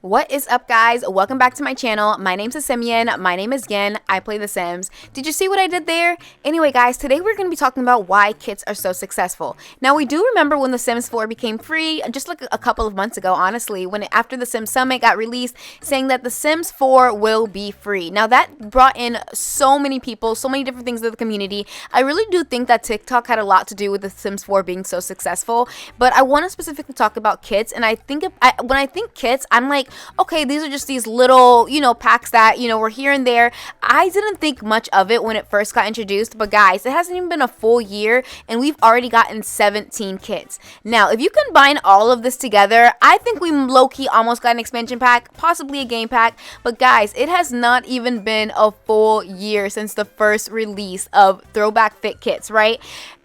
What is up, guys? Welcome back to my channel. My name's TheSimYin. My name is Yin. I play The Sims. Did you see what I did there? Anyway, guys, today we're going to be talking about why kits are so successful. Now, we do remember when The Sims 4 became free, just like a couple of months ago, honestly, after the Sims Summit got released, saying that The Sims 4 will be free. Now, that brought in so many people, so many different things to the community. I really do think that TikTok had a lot to do with The Sims 4 being so successful, but I want to specifically talk about kits, and I think when I think kits, I'm like, okay, these are just these little, packs that, were here and there. I didn't think much of it when it first got introduced, but guys, it hasn't even been a full year and we've already gotten 17 kits. Now, if you combine all of this together, I think we low-key almost got an expansion pack, possibly a game pack, but guys, it has not even been a full year since the first release of Throwback Fit kits, right?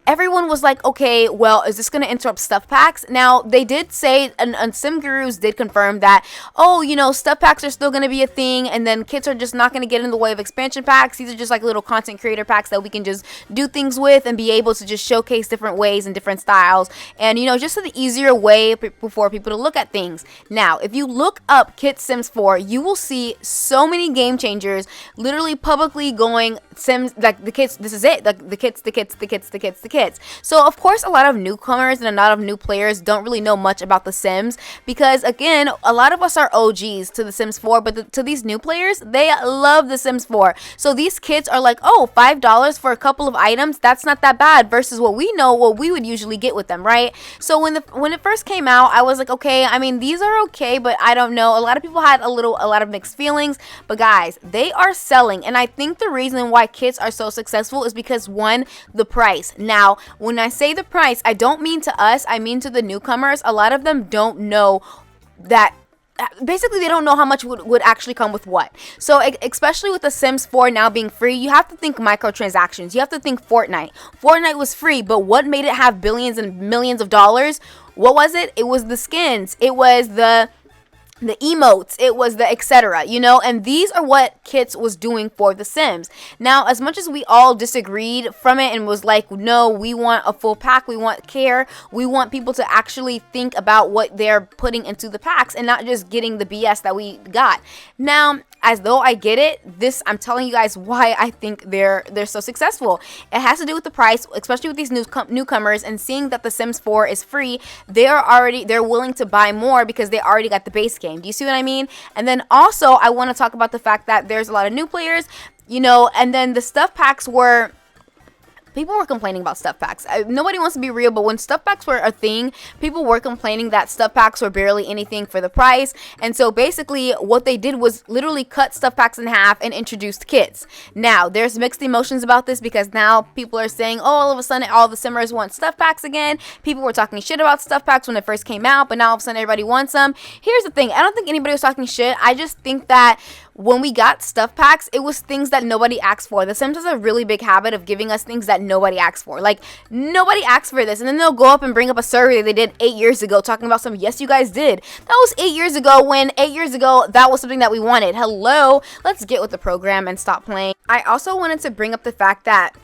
Everyone was like, okay, well, is this going to interrupt stuff packs? Now, they did say, and Sim Gurus did confirm that, stuff packs are still going to be a thing, and then kits are just not going to get in the way of expansion packs. These are just like little content creator packs that we can just do things with and be able to just showcase different ways and different styles, and, just an easier way for people to look at things. Now, if you look up Kit Sims 4, you will see so many game changers literally publicly going, Sims, like the kits, this is it, like the kits. So of course a lot of newcomers and a lot of new players don't really know much about The Sims, because again, a lot of us are OGs to The Sims 4, but to these new players, they love The Sims 4. So these kits are like, oh, $5 for a couple of items, that's not that bad, versus what we would usually get with them, right? So when it first came out, I was like, okay, I mean, these are okay, but I don't know. A lot of people had a lot of mixed feelings, but guys, they are selling, and I think the reason why kits are so successful is because, one, the price. Now, when I say the price, I don't mean to us, I mean to the newcomers. A lot of them don't know that. Basically, they don't know how much would actually come with what. So, especially with The Sims 4 now being free, you have to think microtransactions. You have to think Fortnite. Fortnite was free, but what made it have billions and millions of dollars? What was it? It was the skins. It was the emotes, it was the etc, and these are what kits was doing for The Sims. Now, as much as we all disagreed from it and was like, no, we want a full pack, we want care, we want people to actually think about what they're putting into the packs and not just getting the BS that we got. Now, as though I get it, I'm telling you guys why I think they're so successful. It has to do with the price, especially with these newcomers, and seeing that The Sims 4 is free, they're willing to buy more because they already got the base game. Do you see what I mean? And then also, I want to talk about the fact that there's a lot of new players, and then the stuff packs were... People were complaining about stuff packs. Nobody wants to be real, but when stuff packs were a thing, people were complaining that stuff packs were barely anything for the price. And so basically what they did was literally cut stuff packs in half and introduced kits. Now, there's mixed emotions about this, because now people are saying, oh, all of a sudden all the simmers want stuff packs again. People were talking shit about stuff packs when it first came out, but now all of a sudden everybody wants them. Here's the thing. I don't think anybody was talking shit. I just think that when we got stuff packs, it was things that nobody asked for. The Sims has a really big habit of giving us things that nobody asked for. Like, nobody asked for this, and then they'll go up and bring up a survey that they did 8 years ago talking about some, yes, you guys did. That was 8 years ago, when 8 years ago, that was something that we wanted. Hello, let's get with the program and stop playing. I also wanted to bring up the fact that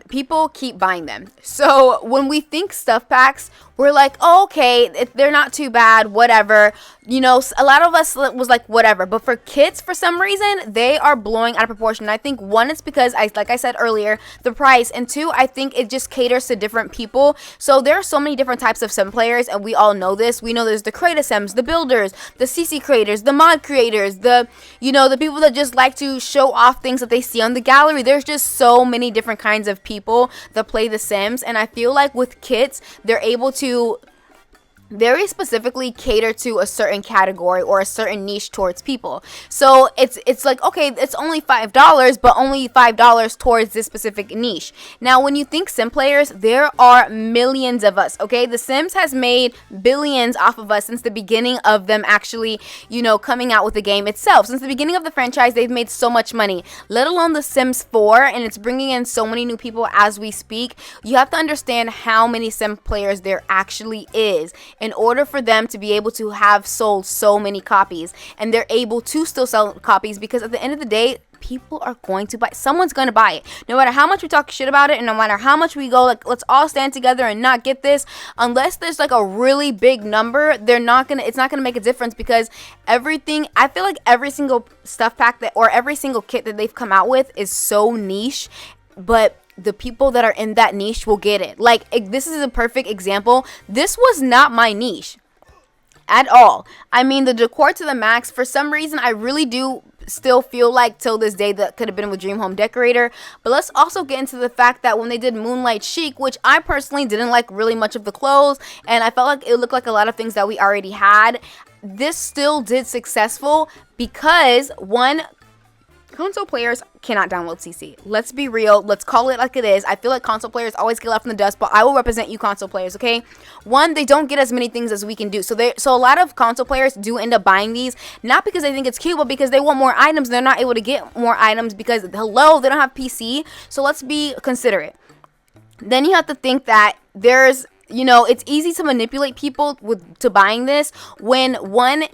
people keep buying them. So when we think stuff packs, we're like, oh, okay, they're not too bad, whatever. A lot of us was like, whatever. But for kits, for some reason, they are blowing out of proportion. I think, one, it's because, like I said earlier, the price. And two, I think it just caters to different people. So there are so many different types of sim players, and we all know this. We know there's the creator sims, the builders, the CC creators, the mod creators, the people that just like to show off things that they see on the gallery. There's just so many different kinds of people that play The Sims, and I feel like with kits, they're able to very specifically cater to a certain category or a certain niche towards people. So it's like, okay, it's only $5, but only $5 towards this specific niche. Now, when you think sim players, there are millions of us, okay? The Sims has made billions off of us since the beginning of them actually, coming out with the game itself. Since the beginning of the franchise, they've made so much money, let alone The Sims 4, and it's bringing in so many new people as we speak. You have to understand how many sim players there actually is. in order for them to be able to have sold so many copies. And they're able to still sell copies because at the end of the day, people are going to buy. Someone's going to buy it. No matter how much we talk shit about it, and no matter how much we go like, let's all stand together and not get this, unless there's like a really big number, it's not gonna make a difference, because everything, I feel like every single stuff pack that, or every single kit that they've come out with is so niche, but the people that are in that niche will get it. Like, this is a perfect example. This was not my niche at all. I mean, the decor to the max, for some reason, I really do still feel like till this day that could have been with Dream Home Decorator. But let's also get into the fact that when they did Moonlight Chic, which I personally didn't like really much of the clothes, and I felt like it looked like a lot of things that we already had, this still did successful because, one, console players cannot download CC. Let's be real. Let's call it like it is. I feel like console players always get left in the dust, but I will represent you console players, okay? One, they don't get as many things as we can do. So a lot of console players do end up buying these, not because they think it's cute, but because they want more items. They're not able to get more items because, hello, they don't have PC. So let's be considerate. Then you have to think that there's, it's easy to manipulate people to buying this when, one,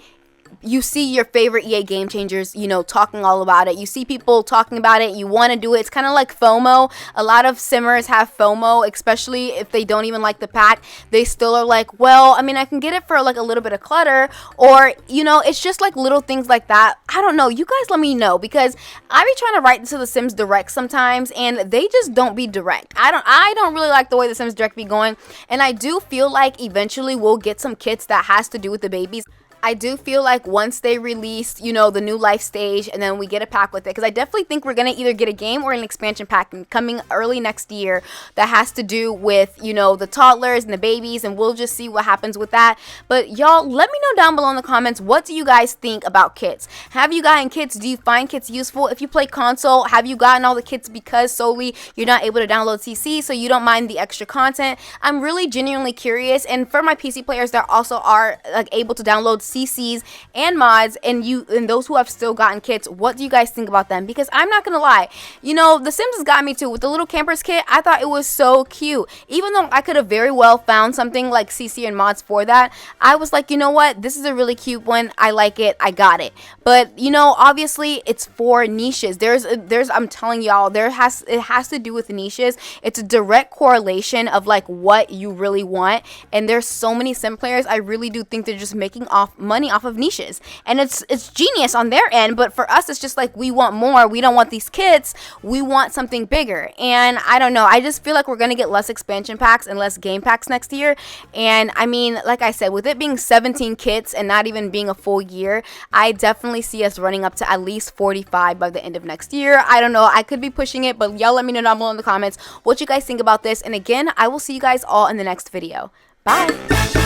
you see your favorite EA game changers, talking all about it. You see people talking about it. You want to do it. It's kind of like FOMO. A lot of simmers have FOMO, especially if they don't even like the pack. They still are like, well, I mean, I can get it for like a little bit of clutter, or, it's just like little things like that. I don't know. You guys let me know, because I be trying to write to The Sims Direct sometimes, and they just don't be direct. I don't really like the way The Sims Direct be going, and I do feel like eventually we'll get some kits that has to do with the babies. I do feel like once they release, the new life stage, and then we get a pack with it, because I definitely think we're going to either get a game or an expansion pack coming early next year that has to do with, the toddlers and the babies, and we'll just see what happens with that. But y'all, let me know down below in the comments, what do you guys think about kits? Have you gotten kits? Do you find kits useful? If you play console, have you gotten all the kits because solely you're not able to download CC, so you don't mind the extra content? I'm really genuinely curious, and for my PC players that also are like able to download CCs and mods, and those who have still gotten kits, what do you guys think about them? Because I'm not gonna lie, The Sims has got me too with the little campers kit. I thought it was so cute, even though I could have very well found something like CC and mods for that. I was like, you know what, this is a really cute one. I like it. I got it. But obviously it's for niches. There's I'm telling y'all, it has to do with niches. It's a direct correlation of like what you really want, and there's so many sim players, I really do think they're just making money off of niches, and it's genius on their end. But for us, it's just like, we want more. We don't want these kits. We want something bigger. And I don't know, I just feel like we're gonna get less expansion packs and less game packs next year. And I mean, like I said, with it being 17 kits and not even being a full year, I definitely see us running up to at least 45 by the end of next year. I don't know, I could be pushing it, but y'all let me know down below in the comments what you guys think about this. And again, I will see you guys all in the next video. Bye.